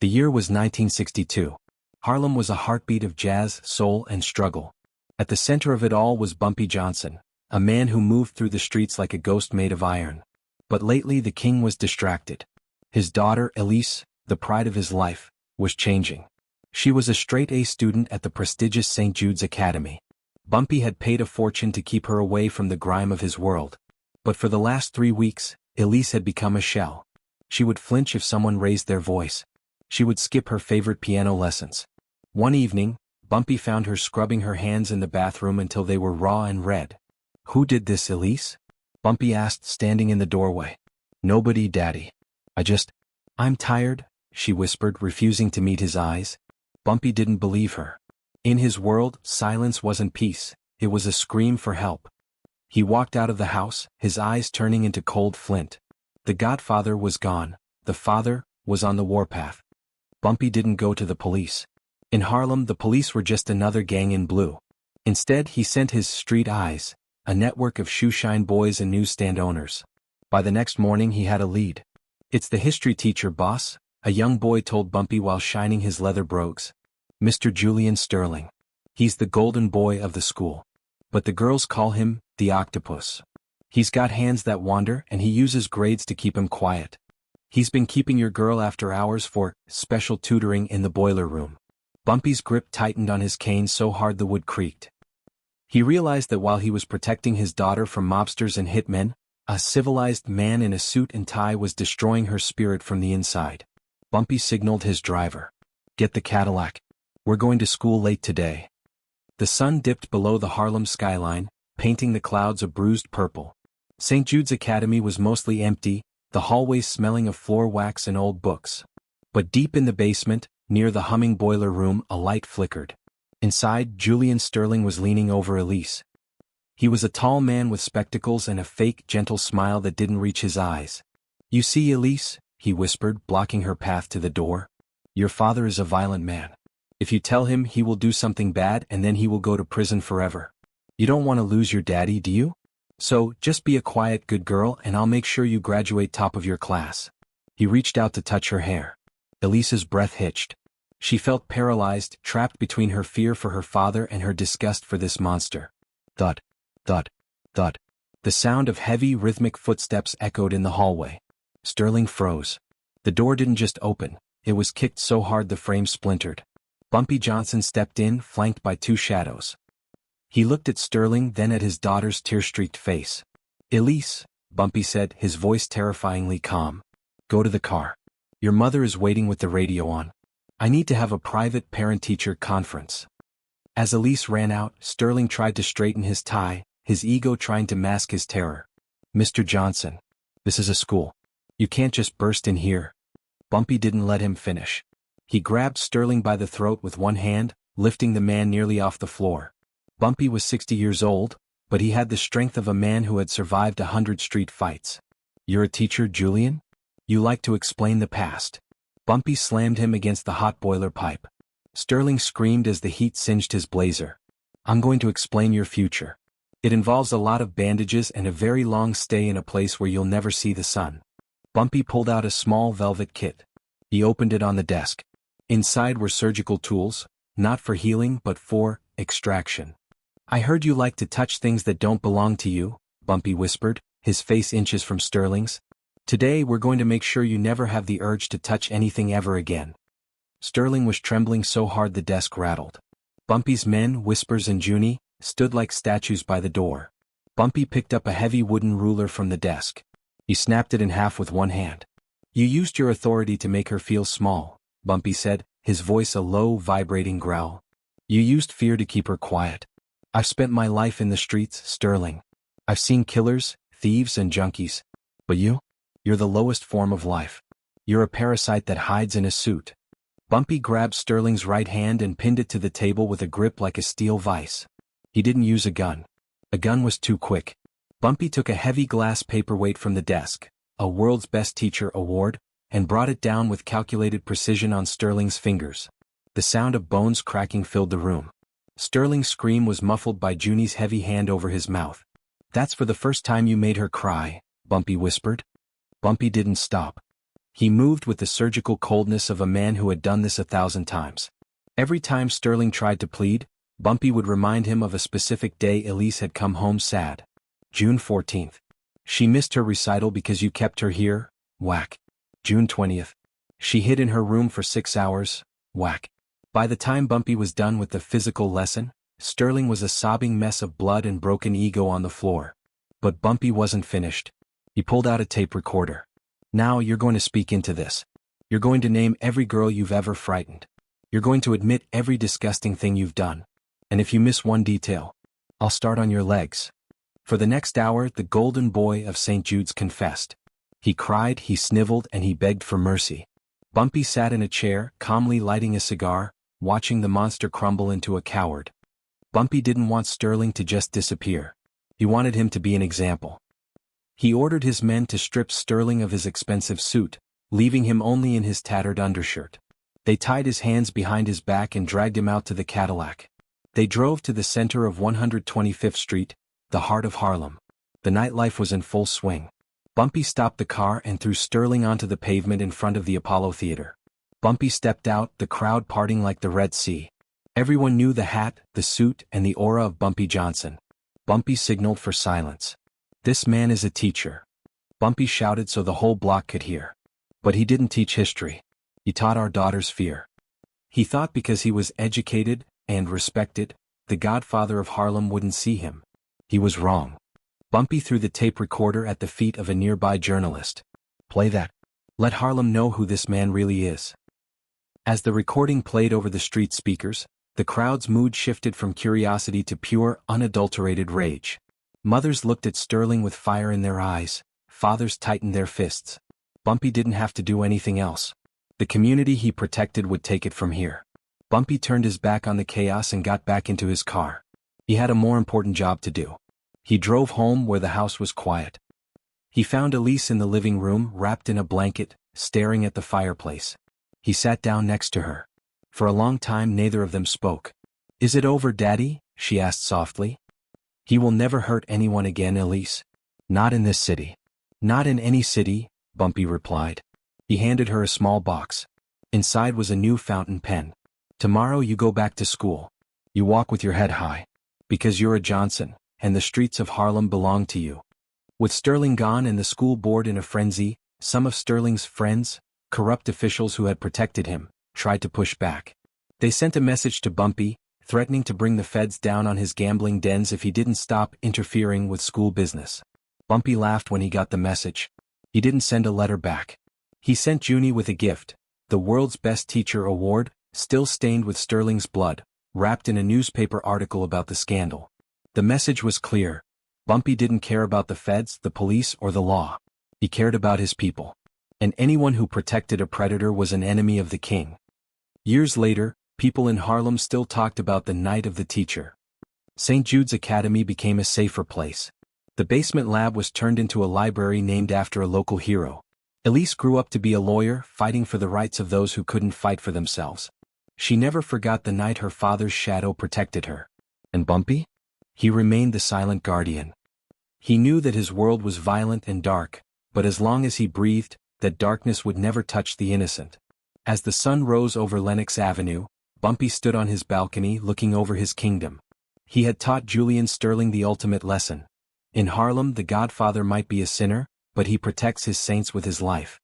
The year was 1962. Harlem was a heartbeat of jazz, soul, and struggle. At the center of it all was Bumpy Johnson, a man who moved through the streets like a ghost made of iron. But lately the king was distracted. His daughter, Elise, the pride of his life, was changing. She was a straight-A student at the prestigious St. Jude's Academy. Bumpy had paid a fortune to keep her away from the grime of his world. But for the last 3 weeks, Elise had become a shell. She would flinch if someone raised their voice. She would skip her favorite piano lessons. One evening, Bumpy found her scrubbing her hands in the bathroom until they were raw and red. "Who did this, Elise?" Bumpy asked, standing in the doorway. "Nobody, Daddy. I'm tired," she whispered, refusing to meet his eyes. Bumpy didn't believe her. In his world, silence wasn't peace, it was a scream for help. He walked out of the house, his eyes turning into cold flint. The godfather was gone, the father was on the warpath. Bumpy didn't go to the police. In Harlem, the police were just another gang in blue. Instead, he sent his street eyes, a network of shoeshine boys and newsstand owners. By the next morning he had a lead. "It's the history teacher, boss," a young boy told Bumpy while shining his leather brogues. "Mr. Julian Sterling. He's the golden boy of the school. But the girls call him the octopus. He's got hands that wander and he uses grades to keep him quiet. He's been keeping your girl after hours for special tutoring in the boiler room." Bumpy's grip tightened on his cane so hard the wood creaked. He realized that while he was protecting his daughter from mobsters and hitmen, a civilized man in a suit and tie was destroying her spirit from the inside. Bumpy signaled his driver. "Get the Cadillac. We're going to school late today." The sun dipped below the Harlem skyline, painting the clouds a bruised purple. St. Jude's Academy was mostly empty, the hallways smelling of floor wax and old books. But deep in the basement, near the humming boiler room, a light flickered. Inside, Julian Sterling was leaning over Elise. He was a tall man with spectacles and a fake, gentle smile that didn't reach his eyes. "You see, Elise," he whispered, blocking her path to the door. "Your father is a violent man. If you tell him, he will do something bad and then he will go to prison forever. You don't want to lose your daddy, do you? So, just be a quiet, good girl and I'll make sure you graduate top of your class." He reached out to touch her hair. Elise's breath hitched. She felt paralyzed, trapped between her fear for her father and her disgust for this monster. Thud, thud, thud. The sound of heavy, rhythmic footsteps echoed in the hallway. Sterling froze. The door didn't just open, it was kicked so hard the frame splintered. Bumpy Johnson stepped in, flanked by 2 shadows. He looked at Sterling, then at his daughter's tear-streaked face. "Elise," Bumpy said, his voice terrifyingly calm. "Go to the car. Your mother is waiting with the radio on. I need to have a private parent-teacher conference." As Elise ran out, Sterling tried to straighten his tie, his ego trying to mask his terror. "Mr. Johnson, this is a school. You can't just burst in here." Bumpy didn't let him finish. He grabbed Sterling by the throat with one hand, lifting the man nearly off the floor. Bumpy was 60 years old, but he had the strength of a man who had survived 100 street fights. "You're a teacher, Julian? You like to explain the past." Bumpy slammed him against the hot boiler pipe. Sterling screamed as the heat singed his blazer. "I'm going to explain your future. It involves a lot of bandages and a very long stay in a place where you'll never see the sun." Bumpy pulled out a small velvet kit. He opened it on the desk. Inside were surgical tools, not for healing but for extraction. "I heard you like to touch things that don't belong to you," Bumpy whispered, his face inches from Sterling's. "Today we're going to make sure you never have the urge to touch anything ever again." Sterling was trembling so hard the desk rattled. Bumpy's men, Whispers and Junie, stood like statues by the door. Bumpy picked up a heavy wooden ruler from the desk. He snapped it in half with one hand. "You used your authority to make her feel small," Bumpy said, his voice a low, vibrating growl. "You used fear to keep her quiet. I've spent my life in the streets, Sterling. I've seen killers, thieves and junkies. But you're the lowest form of life. You're a parasite that hides in a suit." Bumpy grabbed Sterling's right hand and pinned it to the table with a grip like a steel vise. He didn't use a gun. A gun was too quick. Bumpy took a heavy glass paperweight from the desk, a World's Best Teacher award, and brought it down with calculated precision on Sterling's fingers. The sound of bones cracking filled the room. Sterling's scream was muffled by Junie's heavy hand over his mouth. "That's for the first time you made her cry," Bumpy whispered. Bumpy didn't stop. He moved with the surgical coldness of a man who had done this 1,000 times. Every time Sterling tried to plead, Bumpy would remind him of a specific day Elise had come home sad. June 14th. She missed her recital because you kept her here, whack. June 20th. She hid in her room for 6 hours, whack. By the time Bumpy was done with the physical lesson, Sterling was a sobbing mess of blood and broken ego on the floor. But Bumpy wasn't finished. He pulled out a tape recorder. Now you're going to speak into this. You're going to name every girl you've ever frightened. You're going to admit every disgusting thing you've done. And if you miss one detail, I'll start on your legs. For the next hour, the golden boy of St. Jude's confessed. He cried, he sniveled, and he begged for mercy. Bumpy sat in a chair, calmly lighting a cigar, watching the monster crumble into a coward. Bumpy didn't want Sterling to just disappear. He wanted him to be an example. He ordered his men to strip Sterling of his expensive suit, leaving him only in his tattered undershirt. They tied his hands behind his back and dragged him out to the Cadillac. They drove to the center of 125th Street, the heart of Harlem. The nightlife was in full swing. Bumpy stopped the car and threw Sterling onto the pavement in front of the Apollo Theater. Bumpy stepped out, the crowd parting like the Red Sea. Everyone knew the hat, the suit, and the aura of Bumpy Johnson. Bumpy signaled for silence. This man is a teacher. Bumpy shouted so the whole block could hear. But he didn't teach history. He taught our daughters fear. He thought because he was educated and respected, the godfather of Harlem wouldn't see him. He was wrong. Bumpy threw the tape recorder at the feet of a nearby journalist. Play that. Let Harlem know who this man really is. As the recording played over the street speakers, the crowd's mood shifted from curiosity to pure, unadulterated rage. Mothers looked at Sterling with fire in their eyes. Fathers tightened their fists. Bumpy didn't have to do anything else. The community he protected would take it from here. Bumpy turned his back on the chaos and got back into his car. He had a more important job to do. He drove home where the house was quiet. He found Elise in the living room, wrapped in a blanket, staring at the fireplace. He sat down next to her. For a long time neither of them spoke. "Is it over, Daddy?" she asked softly. "He will never hurt anyone again, Elise. Not in this city." "Not in any city," Bumpy replied. He handed her a small box. Inside was a new fountain pen. "Tomorrow you go back to school. You walk with your head high. Because you're a Johnson, and the streets of Harlem belong to you." With Sterling gone and the school board in a frenzy, some of Sterling's friends, corrupt officials who had protected him, tried to push back. They sent a message to Bumpy, threatening to bring the feds down on his gambling dens if he didn't stop interfering with school business. Bumpy laughed when he got the message. He didn't send a letter back. He sent Junie with a gift, the world's best teacher award, still stained with Sterling's blood, wrapped in a newspaper article about the scandal. The message was clear. Bumpy didn't care about the feds, the police, or the law. He cared about his people. And anyone who protected a predator was an enemy of the king. Years later, people in Harlem still talked about the night of the teacher. St. Jude's Academy became a safer place. The basement lab was turned into a library named after a local hero. Elise grew up to be a lawyer, fighting for the rights of those who couldn't fight for themselves. She never forgot the night her father's shadow protected her. And Bumpy? He remained the silent guardian. He knew that his world was violent and dark, but as long as he breathed, that darkness would never touch the innocent. As the sun rose over Lenox Avenue, Bumpy stood on his balcony looking over his kingdom. He had taught Julian Sterling the ultimate lesson. In Harlem, the godfather might be a sinner, but he protects his saints with his life.